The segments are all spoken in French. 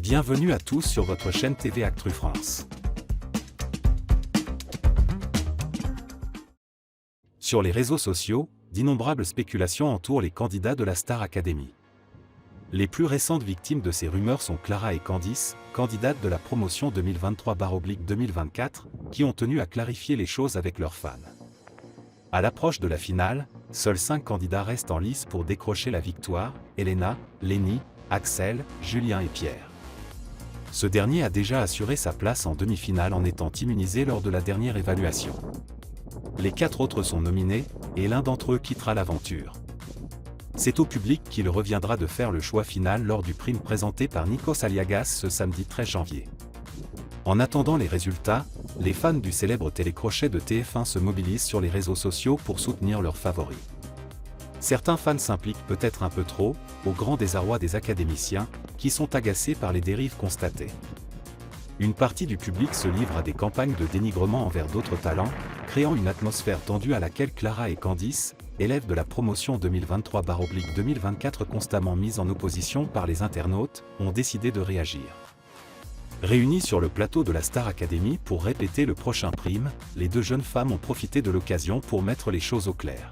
Bienvenue à tous sur votre chaîne TV Actu France. Sur les réseaux sociaux, d'innombrables spéculations entourent les candidats de la Star Academy. Les plus récentes victimes de ces rumeurs sont Clara et Candice, candidates de la promotion 2023/2024, qui ont tenu à clarifier les choses avec leurs fans. À l'approche de la finale, seuls 5 candidats restent en lice pour décrocher la victoire: Elena, Lenny, Axel, Julien et Pierre. Ce dernier a déjà assuré sa place en demi-finale en étant immunisé lors de la dernière évaluation. Les 4 autres sont nominés, et l'un d'entre eux quittera l'aventure. C'est au public qu'il reviendra de faire le choix final lors du prime présenté par Nikos Aliagas ce samedi 13 janvier. En attendant les résultats, les fans du célèbre télécrochet de TF1 se mobilisent sur les réseaux sociaux pour soutenir leurs favoris. Certains fans s'impliquent peut-être un peu trop, au grand désarroi des académiciens, qui sont agacés par les dérives constatées. Une partie du public se livre à des campagnes de dénigrement envers d'autres talents, créant une atmosphère tendue à laquelle Clara et Candice, élèves de la promotion 2023/2024 constamment mises en opposition par les internautes, ont décidé de réagir. Réunies sur le plateau de la Star Academy pour répéter le prochain prime, les 2 jeunes femmes ont profité de l'occasion pour mettre les choses au clair.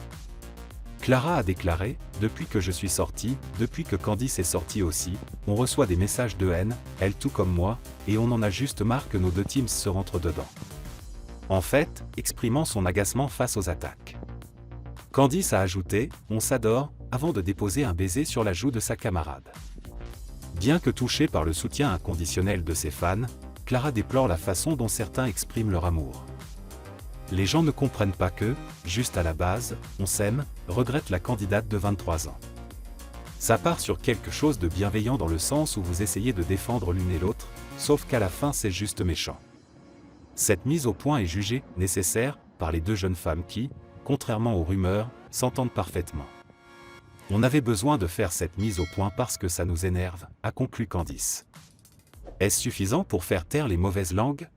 Clara a déclaré « Depuis que je suis sortie, depuis que Candice est sortie aussi, on reçoit des messages de haine, elle tout comme moi, et on en a juste marre que nos 2 teams se rentrent dedans. » En fait, exprimant son agacement face aux attaques. Candice a ajouté « On s'adore » avant de déposer un baiser sur la joue de sa camarade. Bien que touchée par le soutien inconditionnel de ses fans, Clara déplore la façon dont certains expriment leur amour. Les gens ne comprennent pas que, juste à la base, on s'aime, regrette la candidate de 23 ans. Ça part sur quelque chose de bienveillant dans le sens où vous essayez de défendre l'une et l'autre, sauf qu'à la fin c'est juste méchant. Cette mise au point est jugée nécessaire par les 2 jeunes femmes qui, contrairement aux rumeurs, s'entendent parfaitement. On avait besoin de faire cette mise au point parce que ça nous énerve, a conclu Candice. Est-ce suffisant pour faire taire les mauvaises langues?